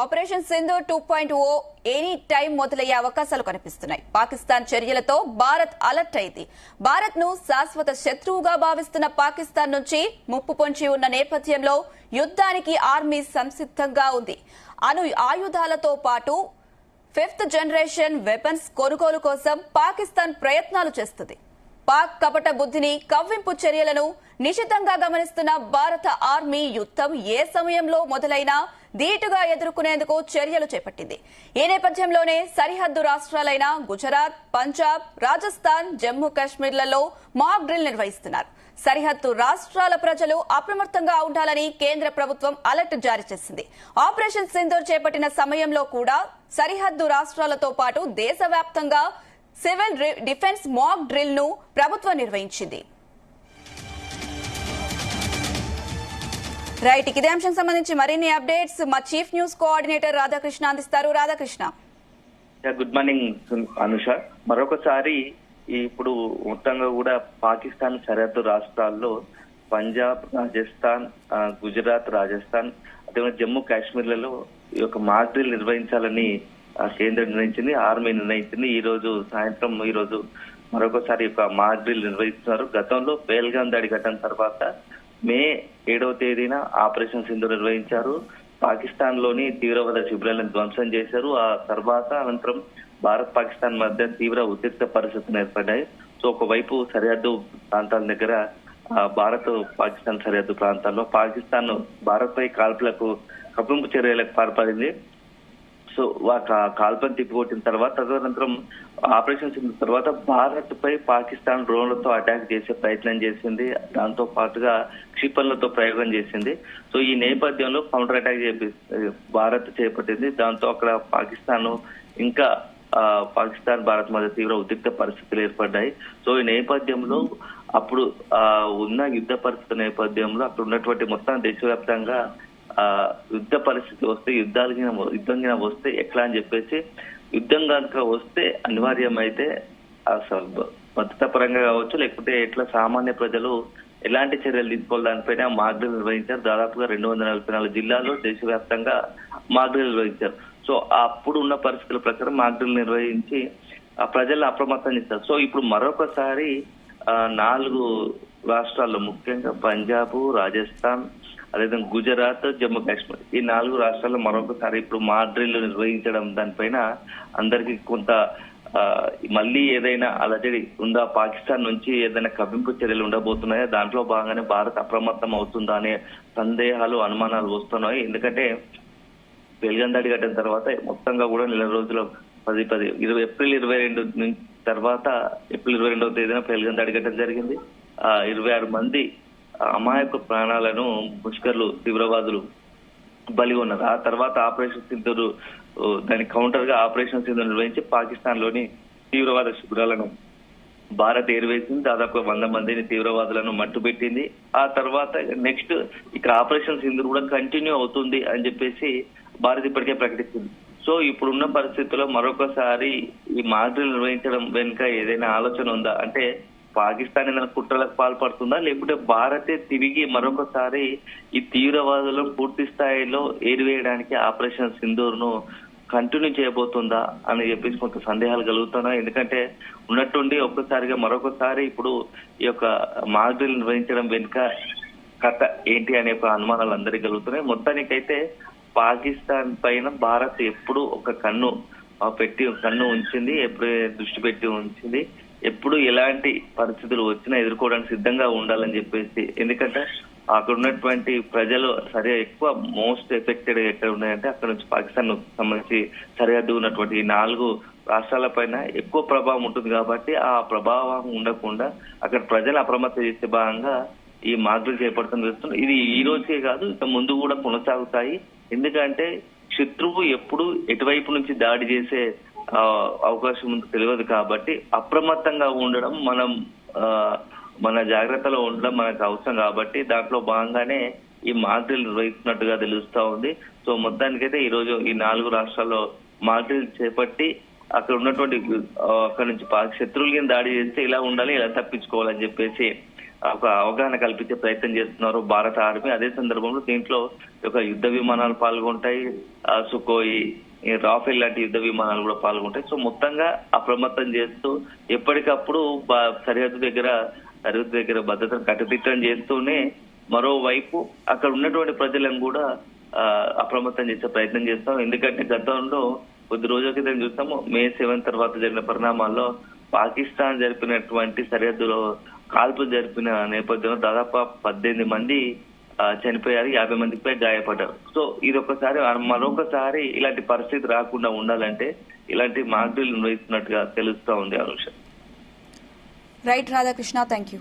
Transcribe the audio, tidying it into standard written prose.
Operation Sindoor 2.0 any time మొదలయ్యే అవకాశాలు కనిపిస్తున్నాయి. పాకిస్తాన్ చర్యలతో భారత్ అలర్ట్ అయింది. భారత్ ను శాశ్వత శత్రువుగా భావిస్తున్న పాకిస్తాన్ నుంచి ముప్పు పొంచి ఉన్న నేపథ్యంలో యుద్ధానికి ఆర్మీ సంసిద్ధంగా ఉంది. అణు ఆయుధాలతో పాటు 5th జనరేషన్ వెపన్స్ కొనుగోలు కోసం పాకిస్తాన్ ప్రయత్నాలు చేస్తుంది. పాక్ కపట బుద్ధిని, కవ్వింపు చర్యలను నిశితంగా గమనిస్తున్న భారత ఆర్మీ యుద్ధం ఏ సమయంలో మొదలైనా ధీటుగా ఎదుర్కొనేందుకు చర్యలు చేపట్టింది. ఈ నేపథ్యంలోనే సరిహద్దు రాష్ట్రాలైన గుజరాత్, పంజాబ్, రాజస్థాన్, జమ్మూ కాశ్మీర్లలో మాక్ డ్రిల్ నిర్వహిస్తున్నారు. సరిహద్దు రాష్ట్రాల ప్రజలు అప్రమత్తంగా ఉండాలని కేంద్ర ప్రభుత్వం అలర్ట్ జారీ చేసింది. ఆపరేషన్ సింధూర్ చేపట్టిన సమయంలో కూడా సరిహద్దు రాష్ట్రాలతో పాటు దేశవ్యాప్తంగా సివిల్ డిఫెన్స్ మాక్ డ్రిల్ ను ప్రభుత్వం నిర్వహించింది. రైట్, ఇదే అంశం సంబంధించి మరిన్ని అప్డేట్స్ మా చీఫ్ న్యూస్ కోఆర్డినేటర్ రాధాకృష్ణ అందిస్తారు. Radhakrishna, good morning Anusha. మరొకసారి ఇప్పుడు మొత్తంగా కూడా పాకిస్తాన్ సరిహద్దు రాష్ట్రాల్లో పంజాబ్, రాజస్థాన్, గుజరాత్, రాజస్థాన్, అదేవిధంగా జమ్మూ కాశ్మీర్లలో ఈ యొక్క మాక్ డ్రిల్ నిర్వహించాలని కేంద్రం నిర్ణయించింది, ఆర్మీ నిర్ణయించింది. సాయంత్రం ఈ రోజు మరొకసారి యొక్క మాక్ డ్రిల్ నిర్వహిస్తున్నారు. గతంలో పేల్గాం దాడి ఘటన తర్వాత మే 7వ తేదీన ఆపరేషన్ సింధూర్ నిర్వహించారు. పాకిస్తాన్ లోని తీవ్రవాద శిబిరాలను ధ్వంసం చేశారు. ఆ తర్వాత అనంతరం భారత్ పాకిస్తాన్ మధ్య తీవ్ర ఉద్రిక్త పరిస్థితులు ఏర్పడ్డాయి. సో ఒకవైపు సరిహద్దు ప్రాంతాల దగ్గర భారత్ పాకిస్తాన్ సరిహద్దు ప్రాంతాల్లో పాకిస్తాన్ భారత్ పై కవ్వింపు చర్యలకు పాల్పడింది. సో కాల్పని తిప్పికొట్టిన తర్వాత తదనంతరం ఆపరేషన్ సింధూర్ తర్వాత భారత్ పై పాకిస్తాన్ డ్రోన్లతో అటాక్ చేసే ప్రయత్నం చేసింది. దాంతో పాటుగా క్షిపణులతో ప్రయోగం చేసింది. సో ఈ నేపథ్యంలో కౌంటర్ అటాక్ భారత్ చేపట్టింది. దాంతో అక్కడ పాకిస్తాన్ భారత్ మధ్య తీవ్ర ఉద్రిక్త పరిస్థితులు ఏర్పడ్డాయి. సో ఈ నేపథ్యంలో అప్పుడు ఉన్న యుద్ధ పరిస్థితి నేపథ్యంలో అక్కడ ఉన్నటువంటి మొత్తం దేశవ్యాప్తంగా యుద్ధ పరిస్థితి వస్తే యుద్ధం వస్తే ఎట్లా అని చెప్పేసి, యుద్ధం కనుక వస్తే అనివార్యమైతే భద్రతా పరంగా కావచ్చు, లేకపోతే ఎట్లా సామాన్య ప్రజలు ఎలాంటి చర్యలు తీసుకోవాలి దానిపైన మాక్ డ్రిల్ నిర్వహించారు. దాదాపుగా 244 జిల్లాల్లో దేశవ్యాప్తంగా మాక్ డ్రిల్ నిర్వహించారు. సో అప్పుడు ఉన్న పరిస్థితుల ప్రకారం మాక్ డ్రిల్ నిర్వహించి ప్రజలను అప్రమత్తం చేస్తారు. సో ఇప్పుడు మరొకసారి 4 రాష్ట్రాల్లో ముఖ్యంగా పంజాబ్, రాజస్థాన్, అదేవిధంగా గుజరాత్, జమ్మూ కాశ్మీర్ ఈ 4 రాష్ట్రాల్లో మరొకసారి ఇప్పుడు మాక్ డ్రిల్ నిర్వహించడం దానిపైన అందరికీ కొంత మళ్ళీ ఏదైనా అలజడి ఉందా, పాకిస్తాన్ నుంచి ఏదైనా కవ్వింపు చర్యలు ఉండబోతున్నాయా, దాంట్లో భాగంగానే భారత్ అప్రమత్తం అవుతుందా అనే సందేహాలు, అనుమానాలు వస్తున్నాయి. ఎందుకంటే పేల్గాం దాడి ఘటన తర్వాత మొత్తంగా కూడా నెల రోజుల ఏప్రిల్ 22 తర్వాత ఏప్రిల్ 22వ తేదీన పేల్గాం దాడి ఘటన జరిగింది. 26 మంది అమాయక ప్రాణాలను ముష్కర్లు, తీవ్రవాదులు బలి ఉన్నారు. ఆ తర్వాత ఆపరేషన్ సింధూర్ దాని కౌంటర్ గా ఆపరేషన్ సింధూర్ నిర్వహించి పాకిస్తాన్ లోని తీవ్రవాద శిబిరాలను భారత్ ఏరివేసింది. దాదాపు 100 మందిని తీవ్రవాదులను మట్టుబెట్టింది. ఆ తర్వాత నెక్స్ట్ ఇక్కడ ఆపరేషన్ సింధూర్ కూడా కంటిన్యూ అవుతుంది అని చెప్పేసి భారత్ ఇప్పటికే ప్రకటించింది. సో ఇప్పుడున్న పరిస్థితుల్లో మరొకసారి ఈ మాక్ డ్రిల్ నిర్వహించడం వెనుక ఏదైనా ఆలోచన ఉందా అంటే, పాకిస్తాన్ ఏదైనా కుట్రలకు పాల్పడుతుందా, లేకుంటే భారతే తిరిగి మరొకసారి ఈ తీవ్రవాదులను పూర్తి స్థాయిలో ఏరివేయడానికి ఆపరేషన్ సింధూర్ ను కంటిన్యూ చేయబోతుందా అని చెప్పేసి కొంత సందేహాలు కలుగుతున్నాయి. ఎందుకంటే ఉన్నట్టుండి ఒక్కసారిగా మరొకసారి ఇప్పుడు ఈ యొక్క మాక్ డ్రిల్ నిర్వహించడం వెనుక కథ ఏంటి అనే అనుమానాలు అందరికీ కలుగుతున్నాయి. మొత్తానికైతే పాకిస్తాన్ పైన భారత్ ఎప్పుడు ఒక కన్ను ఉంచింది, ఎప్పుడు దృష్టి పెట్టి ఉంచింది. ఎప్పుడు ఎలాంటి పరిస్థితులు వచ్చినా ఎదుర్కోవడానికి సిద్ధంగా ఉండాలని చెప్పేసి. ఎందుకంటే అక్కడ ఉన్నటువంటి ప్రజలు ఎక్కువ మోస్ట్ ఎఫెక్టెడ్ ఎక్కడ ఉన్నాయంటే అక్కడ నుంచి పాకిస్తాన్ సంబంధించి సరిహద్దు ఉన్నటువంటి 4 రాష్ట్రాల పైన ఎక్కువ ప్రభావం ఉంటుంది. కాబట్టి ఆ ప్రభావం ఉండకుండా అక్కడ ప్రజలు అప్రమత్తం చేసే భాగంగా ఈ మాక్ డ్రిల్ చేపడుతున్న ఇది ఈ రోజే కాదు, ఇక ముందు కూడా కొనసాగుతాయి. ఎందుకంటే శత్రువు ఎప్పుడు ఎటువైపు నుంచి దాడి చేసే అవకాశం ఉందో తెలియదు. కాబట్టి అప్రమత్తంగా ఉండడం, మన జాగ్రత్తలో ఉండడం మనకు అవసరం. కాబట్టి దాంట్లో భాగంగానే ఈ మాక్ డ్రిల్ నిర్వహిస్తున్నట్టుగా తెలుస్తా ఉంది. సో మొత్తానికైతే ఈ రోజు ఈ 4 రాష్ట్రాల్లో మాక్ డ్రిల్ చేపట్టి అక్కడ ఉన్నటువంటి అక్కడ నుంచి శత్రువులకి దాడి చేస్తే ఇలా ఉండాలి, ఇలా తప్పించుకోవాలని చెప్పేసి ఒక అవగాహన కల్పించే ప్రయత్నం చేస్తున్నారు భారత ఆర్మీ. అదే సందర్భంలో దీంట్లో ఒక యుద్ధ విమానాలు పాల్గొంటాయి, సుకోయి, రాఫెల్ లాంటి యుద్ధ విమానాలు కూడా పాల్గొంటాయి. సో మొత్తంగా అప్రమత్తం చేస్తూ ఎప్పటికప్పుడు సరిహద్దు దగ్గర భద్రతను కట్టుదిట్టం చేస్తూనే మరోవైపు అక్కడ ఉన్నటువంటి ప్రజలను కూడా అప్రమత్తం చేసే ప్రయత్నం చేస్తాం. ఎందుకంటే గతంలో కొద్ది రోజుల క్రితం చూస్తాము, May 7 తర్వాత జరిగిన పరిణామాల్లో పాకిస్తాన్ జరిపినటువంటి సరిహద్దులో కాల్పులు జరిపిన నేపథ్యంలో దాదాపు 18 మంది చనిపోయారు, 50 మందికి పై గాయపడ్డారు. సో ఇది మరొకసారి ఇలాంటి పరిస్థితి రాకుండా ఉండాలంటే ఇలాంటి మాక్ డ్రిల్ నిర్వహిస్తున్నట్టుగా తెలుస్తా ఉంది. Anusha. Right Radhakrishna, thank you.